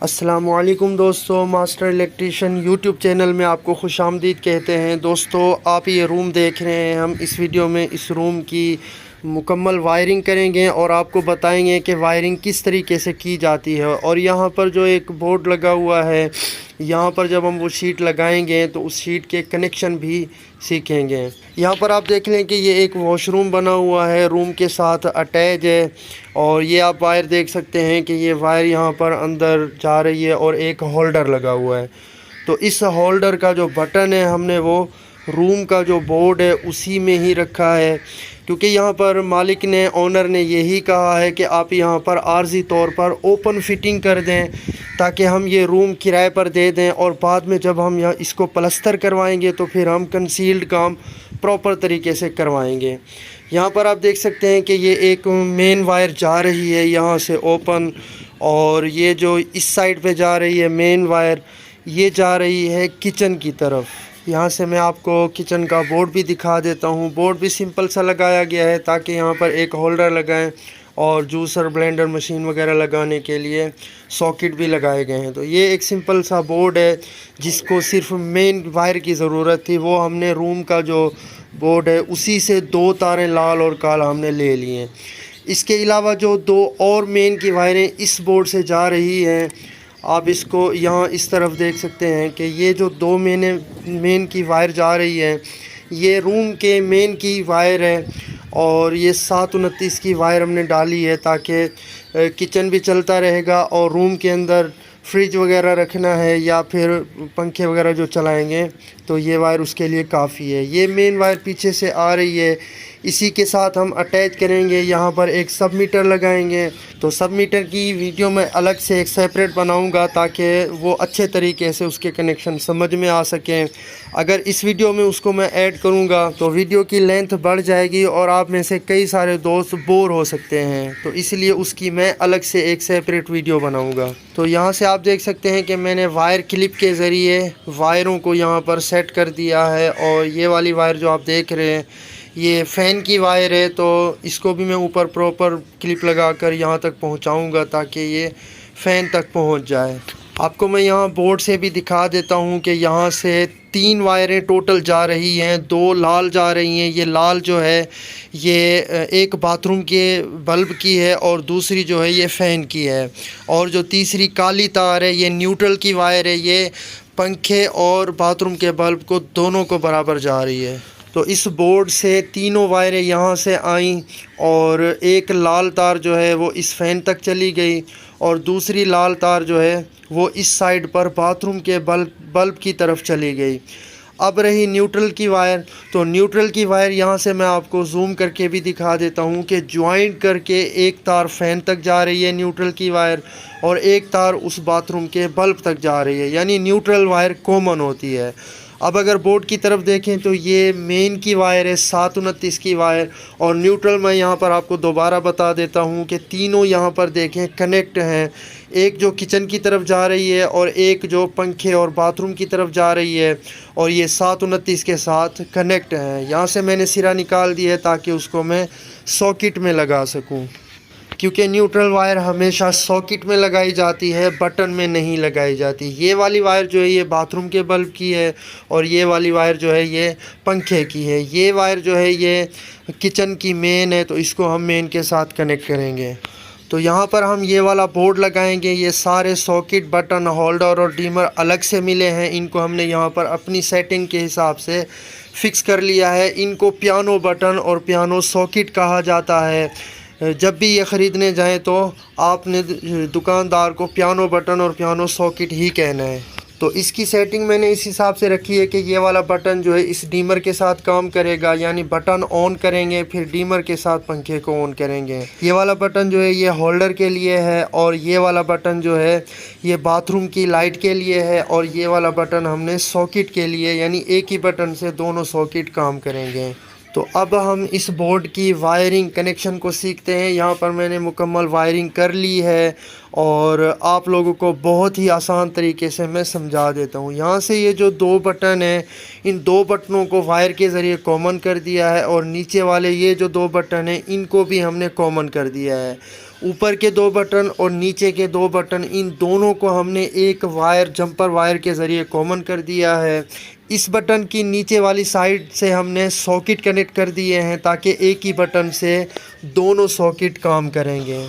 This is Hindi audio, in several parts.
अस्सलामुअलैकुम दोस्तों, मास्टर इलेक्ट्रीशियन यूट्यूब चैनल में आपको खुशामदीद कहते हैं। दोस्तों, आप ये रूम देख रहे हैं। हम इस वीडियो में इस रूम की मुकम्मल वायरिंग करेंगे और आपको बताएंगे कि वायरिंग किस तरीके से की जाती है। और यहाँ पर जो एक बोर्ड लगा हुआ है, यहाँ पर जब हम वो शीट लगाएंगे तो उस शीट के कनेक्शन भी सीखेंगे। यहाँ पर आप देख लें कि ये एक वॉशरूम बना हुआ है, रूम के साथ अटैच है। और ये आप वायर देख सकते हैं कि ये वायर यहाँ पर अंदर जा रही है और एक होल्डर लगा हुआ है। तो इस होल्डर का जो बटन है, हमने वो रूम का जो बोर्ड है उसी में ही रखा है, क्योंकि यहाँ पर मालिक ने, ओनर ने यही कहा है कि आप यहाँ पर आर्जी तौर पर ओपन फिटिंग कर दें ताकि हम ये रूम किराए पर दे दें और बाद में जब हम यहाँ इसको प्लस्तर करवाएंगे तो फिर हम कंसील्ड काम प्रॉपर तरीके से करवाएंगे। यहाँ पर आप देख सकते हैं कि ये एक मेन वायर जा रही है यहाँ से ओपन, और ये जो इस साइड पे जा रही है मेन वायर, ये जा रही है किचन की तरफ। यहाँ से मैं आपको किचन का बोर्ड भी दिखा देता हूँ। बोर्ड भी सिंपल सा लगाया गया है ताकि यहाँ पर एक होल्डर लगाएं और जूसर, ब्लेंडर मशीन वगैरह लगाने के लिए सॉकेट भी लगाए गए हैं। तो ये एक सिंपल सा बोर्ड है जिसको सिर्फ मेन वायर की ज़रूरत थी। वो हमने रूम का जो बोर्ड है उसी से दो तारें लाल और काला हमने ले लिए हैं। इसके अलावा जो दो और मेन की वायरें इस बोर्ड से जा रही हैं, आप इसको यहाँ इस तरफ देख सकते हैं कि ये जो दो मेन की वायर जा रही है, ये रूम के मेन की वायर है। और ये 729 की वायर हमने डाली है ताकि किचन भी चलता रहेगा और रूम के अंदर फ्रिज वगैरह रखना है या फिर पंखे वगैरह जो चलाएंगे तो ये वायर उसके लिए काफ़ी है। ये मेन वायर पीछे से आ रही है, इसी के साथ हम अटैच करेंगे। यहाँ पर एक सब मीटर लगाएंगे। तो सब मीटर की वीडियो मैं अलग से एक सेपरेट बनाऊंगा ताकि वो अच्छे तरीके से उसके कनेक्शन समझ में आ सकें। अगर इस वीडियो में उसको मैं ऐड करूंगा तो वीडियो की लेंथ बढ़ जाएगी और आप में से कई सारे दोस्त बोर हो सकते हैं, तो इसलिए उसकी मैं अलग से एक सेपरेट वीडियो बनाऊंगा। तो यहाँ से आप देख सकते हैं कि मैंने वायर क्लिप के ज़रिए वायरों को यहाँ पर सेट कर दिया है। और ये वाली वायर जो आप देख रहे हैं, ये फ़ैन की वायर है, तो इसको भी मैं ऊपर प्रॉपर क्लिप लगाकर यहाँ तक पहुँचाऊँगा ताकि ये फ़ैन तक पहुँच जाए। आपको मैं यहाँ बोर्ड से भी दिखा देता हूँ कि यहाँ से 3 वायरें टोटल जा रही हैं, 2 लाल जा रही हैं। ये लाल जो है ये एक बाथरूम के बल्ब की है और दूसरी जो है ये फ़ैन की है। और जो तीसरी काली तार है ये न्यूट्रल की वायर है, ये पंखे और बाथरूम के बल्ब को दोनों को बराबर जा रही है। तो इस बोर्ड से तीनों वायरें यहाँ से आईं और एक लाल तार जो है वो इस फ़ैन तक चली गई और दूसरी लाल तार जो है वो इस साइड पर बाथरूम के बल्ब की तरफ चली गई। अब रही न्यूट्रल की वायर, तो न्यूट्रल की वायर यहाँ से मैं आपको जूम करके भी दिखा देता हूँ कि ज्वाइंट करके एक तार फ़ैन तक जा रही है न्यूट्रल की वायर और एक तार उस बाथरूम के बल्ब तक जा रही है, यानी न्यूट्रल वायर कॉमन होती है। अब अगर बोर्ड की तरफ देखें तो ये मेन की वायर है 729 की वायर, और न्यूट्रल मैं यहाँ पर आपको दोबारा बता देता हूँ कि तीनों यहाँ पर देखें कनेक्ट हैं। एक जो किचन की तरफ जा रही है और एक जो पंखे और बाथरूम की तरफ जा रही है, और ये 729 के साथ कनेक्ट हैं। यहाँ से मैंने सिरा निकाल दिया है ताकि उसको मैं सॉकेट में लगा सकूँ, क्योंकि न्यूट्रल वायर हमेशा सॉकेट में लगाई जाती है, बटन में नहीं लगाई जाती। ये वाली वायर जो है ये बाथरूम के बल्ब की है और ये वाली वायर जो है ये पंखे की है। ये वायर जो है ये किचन की मेन है, तो इसको हम मेन के साथ कनेक्ट करेंगे। तो यहाँ पर हम ये वाला बोर्ड लगाएंगे। ये सारे सॉकेट, बटन, होल्डर और डीमर अलग से मिले हैं। इनको हमने यहाँ पर अपनी सेटिंग के हिसाब से फ़िक्स कर लिया है। इनको पियानो बटन और पियानो सॉकेट कहा जाता है। जब भी ये ख़रीदने जाएं तो आपने दुकानदार को पियानो बटन और पियानो सॉकेट ही कहना है। तो इसकी सेटिंग मैंने इस हिसाब से रखी है कि ये वाला बटन जो है इस डीमर के साथ काम करेगा, यानी बटन ऑन करेंगे फिर डीमर के साथ पंखे को ऑन करेंगे। ये वाला बटन जो है ये होल्डर के लिए है और ये वाला बटन जो है ये बाथरूम की लाइट के लिए है, और ये वाला बटन हमने सॉकेट के लिए, यानी एक ही बटन से दोनों सॉकेट काम करेंगे। तो अब हम इस बोर्ड की वायरिंग कनेक्शन को सीखते हैं। यहाँ पर मैंने मुकम्मल वायरिंग कर ली है और आप लोगों को बहुत ही आसान तरीके से मैं समझा देता हूँ। यहाँ से ये जो 2 बटन हैं, इन 2 बटनों को वायर के ज़रिए कॉमन कर दिया है और नीचे वाले ये जो 2 बटन हैं इनको भी हमने कॉमन कर दिया है। ऊपर के 2 बटन और नीचे के 2 बटन, इन दोनों को हमने एक वायर, जंपर वायर के ज़रिए कॉमन कर दिया है। इस बटन की नीचे वाली साइड से हमने सॉकेट कनेक्ट कर दिए हैं ताकि एक ही बटन से दोनों सॉकेट काम करेंगे।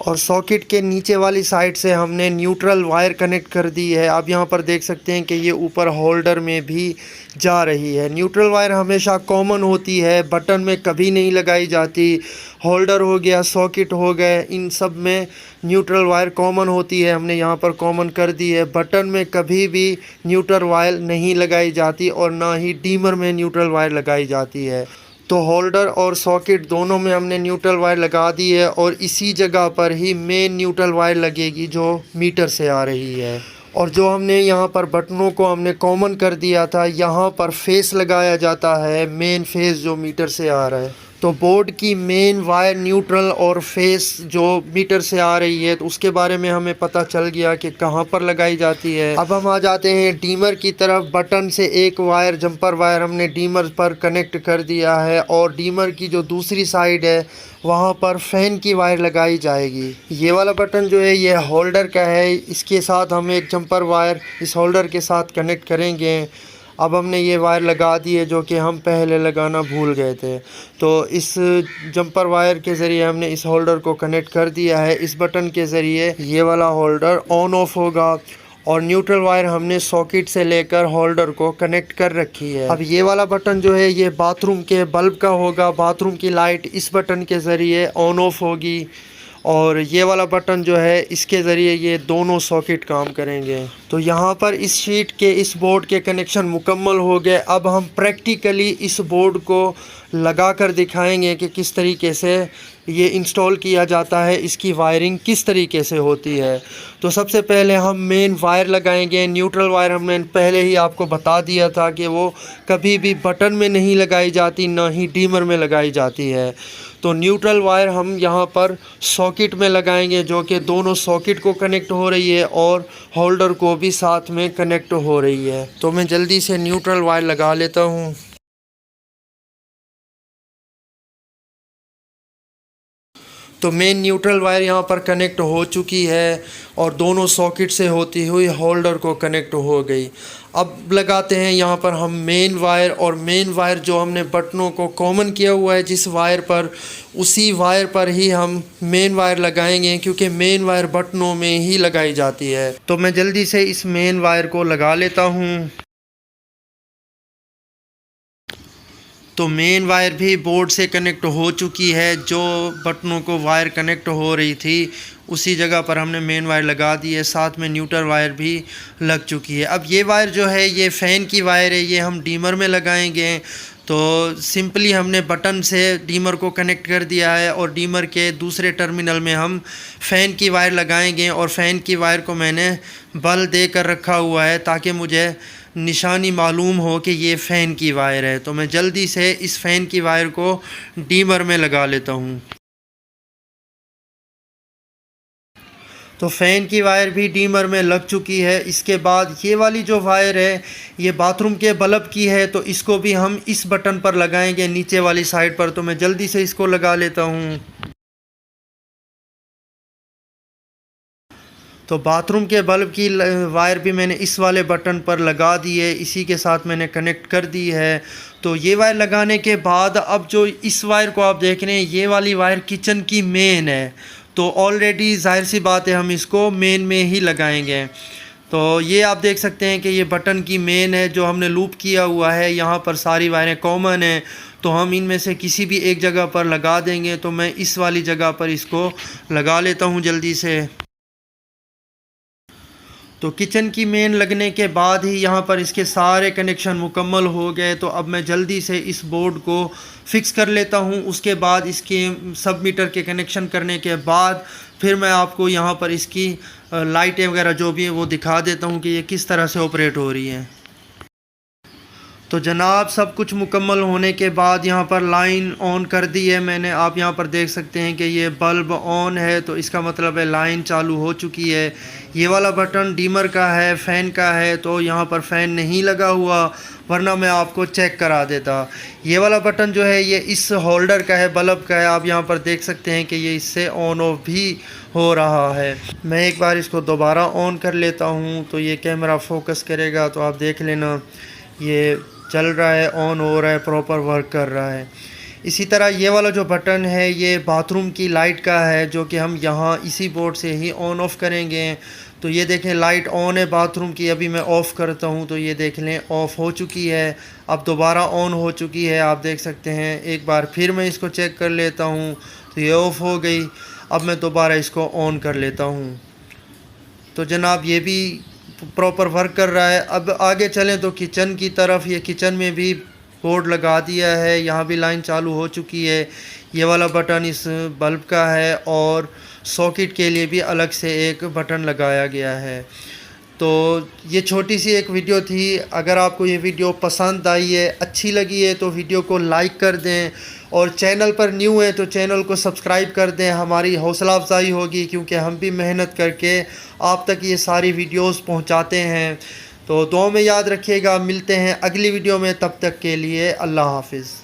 और सॉकेट के नीचे वाली साइड से हमने न्यूट्रल वायर कनेक्ट कर दी है। आप यहाँ पर देख सकते हैं कि ये ऊपर होल्डर में भी जा रही है। न्यूट्रल वायर हमेशा कॉमन होती है, बटन में कभी नहीं लगाई जाती। होल्डर हो गया, सॉकेट हो गए, इन सब में न्यूट्रल वायर कॉमन होती है। हमने यहाँ पर कॉमन कर दी है। बटन में कभी भी न्यूट्रल वायर नहीं लगाई जाती और ना ही डीमर में न्यूट्रल वायर लगाई जाती है। तो होल्डर और सॉकेट दोनों में हमने न्यूट्रल वायर लगा दी है और इसी जगह पर ही मेन न्यूट्रल वायर लगेगी जो मीटर से आ रही है। और जो हमने यहाँ पर बटनों को हमने कॉमन कर दिया था, यहाँ पर फेस लगाया जाता है, मेन फेस जो मीटर से आ रहा है। तो बोर्ड की मेन वायर न्यूट्रल और फेस जो मीटर से आ रही है, तो उसके बारे में हमें पता चल गया कि कहाँ पर लगाई जाती है। अब हम आ जाते हैं डीमर की तरफ। बटन से एक वायर, जंपर वायर हमने डीमर पर कनेक्ट कर दिया है और डीमर की जो दूसरी साइड है वहाँ पर फ़ैन की वायर लगाई जाएगी। ये वाला बटन जो है ये होल्डर का है, इसके साथ हम एक जंपर वायर इस होल्डर के साथ कनेक्ट करेंगे। अब हमने ये वायर लगा दी है जो कि हम पहले लगाना भूल गए थे। तो इस जंपर वायर के ज़रिए हमने इस होल्डर को कनेक्ट कर दिया है। इस बटन के ज़रिए ये वाला होल्डर ऑन ऑफ होगा और न्यूट्रल वायर हमने सॉकेट से लेकर होल्डर को कनेक्ट कर रखी है। अब ये वाला बटन जो है ये बाथरूम के बल्ब का होगा। बाथरूम की लाइट इस बटन के ज़रिए ऑन ऑफ होगी और ये वाला बटन जो है इसके ज़रिए ये दोनों सॉकेट काम करेंगे। तो यहाँ पर इस शीट के, इस बोर्ड के कनेक्शन मुकम्मल हो गए। अब हम प्रैक्टिकली इस बोर्ड को लगा कर दिखाएंगे कि किस तरीके से ये इंस्टॉल किया जाता है, इसकी वायरिंग किस तरीके से होती है। तो सबसे पहले हम मेन वायर लगाएंगे। न्यूट्रल वायर हमने पहले ही आपको बता दिया था कि वो कभी भी बटन में नहीं लगाई जाती, ना ही डीमर में लगाई जाती है। तो न्यूट्रल वायर हम यहाँ पर सॉकेट में लगाएंगे जो कि दोनों सॉकेट को कनेक्ट हो रही है और होल्डर को भी साथ में कनेक्ट हो रही है। तो मैं जल्दी से न्यूट्रल वायर लगा लेता हूँ। तो मेन न्यूट्रल वायर यहाँ पर कनेक्ट हो चुकी है और दोनों सॉकेट से होती हुई होल्डर को कनेक्ट हो गई। अब लगाते हैं यहाँ पर हम मेन वायर, और मेन वायर जो हमने बटनों को कॉमन किया हुआ है जिस वायर पर, उसी वायर पर ही हम मेन वायर लगाएंगे क्योंकि मेन वायर बटनों में ही लगाई जाती है। तो मैं जल्दी से इस मेन वायर को लगा लेता हूँ। तो मेन वायर भी बोर्ड से कनेक्ट हो चुकी है। जो बटनों को वायर कनेक्ट हो रही थी उसी जगह पर हमने मेन वायर लगा दी है, साथ में न्यूट्रल वायर भी लग चुकी है। अब ये वायर जो है ये फ़ैन की वायर है, ये हम डीमर में लगाएंगे। तो सिंपली हमने बटन से डीमर को कनेक्ट कर दिया है और डीमर के दूसरे टर्मिनल में हम फ़ैन की वायर लगाएंगे। और फ़ैन की वायर को मैंने बल दे कर रखा हुआ है ताकि मुझे निशानी मालूम हो कि ये फ़ैन की वायर है। तो मैं जल्दी से इस फ़ैन की वायर को डीमर में लगा लेता हूँ। तो फ़ैन की वायर भी डीमर में लग चुकी है। इसके बाद ये वाली जो वायर है ये बाथरूम के बल्ब की है, तो इसको भी हम इस बटन पर लगाएंगे नीचे वाली साइड पर। तो मैं जल्दी से इसको लगा लेता हूँ। तो बाथरूम के बल्ब की वायर भी मैंने इस वाले बटन पर लगा दी है, इसी के साथ मैंने कनेक्ट कर दी है। तो ये वायर लगाने के बाद अब जो इस वायर को आप देख रहे हैं ये वाली वायर किचन की मेन है। तो ऑलरेडी जाहिर सी बात है हम इसको मेन में ही लगाएंगे। तो ये आप देख सकते हैं कि ये बटन की मेन है जो हमने लूप किया हुआ है। यहाँ पर सारी वायरें कॉमन हैं, तो हम इनमें से किसी भी एक जगह पर लगा देंगे। तो मैं इस वाली जगह पर इसको लगा लेता हूँ जल्दी से। तो किचन की मेन लगने के बाद ही यहाँ पर इसके सारे कनेक्शन मुकम्मल हो गए। तो अब मैं जल्दी से इस बोर्ड को फ़िक्स कर लेता हूँ। उसके बाद इसके सब मीटर के कनेक्शन करने के बाद फिर मैं आपको यहाँ पर इसकी लाइटें वगैरह जो भी हैं वो दिखा देता हूँ कि ये किस तरह से ऑपरेट हो रही हैं। तो जनाब सब कुछ मुकम्मल होने के बाद यहाँ पर लाइन ऑन कर दी है मैंने। आप यहाँ पर देख सकते हैं कि ये बल्ब ऑन है, तो इसका मतलब है लाइन चालू हो चुकी है। ये वाला बटन डीमर का है, फ़ैन का है, तो यहाँ पर फ़ैन नहीं लगा हुआ, वरना मैं आपको चेक करा देता। ये वाला बटन जो है ये इस होल्डर का है, बल्ब का है। आप यहाँ पर देख सकते हैं कि ये इससे ऑन ऑफ भी हो रहा है। मैं एक बार इसको दोबारा ऑन कर लेता हूँ तो ये कैमरा फोकस करेगा, तो आप देख लेना ये चल रहा है, ऑन हो रहा है, प्रॉपर वर्क कर रहा है। इसी तरह ये वाला जो बटन है ये बाथरूम की लाइट का है, जो कि हम यहाँ इसी बोर्ड से ही ऑन ऑफ़ करेंगे। तो ये देखें लाइट ऑन है बाथरूम की। अभी मैं ऑफ़ करता हूँ तो ये देख लें ऑफ़ हो चुकी है, अब दोबारा ऑन हो चुकी है, आप देख सकते हैं। एक बार फिर मैं इसको चेक कर लेता हूँ तो ये ऑफ़ हो गई। अब मैं दोबारा इसको ऑन कर लेता हूँ तो जनाब ये भी प्रॉपर वर्क कर रहा है। अब आगे चलें तो किचन की तरफ। ये किचन में भी बोर्ड लगा दिया है, यहाँ भी लाइन चालू हो चुकी है। ये वाला बटन इस बल्ब का है और सॉकेट के लिए भी अलग से एक बटन लगाया गया है। तो ये छोटी सी एक वीडियो थी। अगर आपको ये वीडियो पसंद आई है, अच्छी लगी है, तो वीडियो को लाइक कर दें, और चैनल पर न्यू है तो चैनल को सब्सक्राइब कर दें। हमारी हौसला अफजाई होगी, क्योंकि हम भी मेहनत करके आप तक ये सारी वीडियोस पहुंचाते हैं। तो दुआ में याद रखिएगा। मिलते हैं अगली वीडियो में, तब तक के लिए अल्लाह हाफिज़।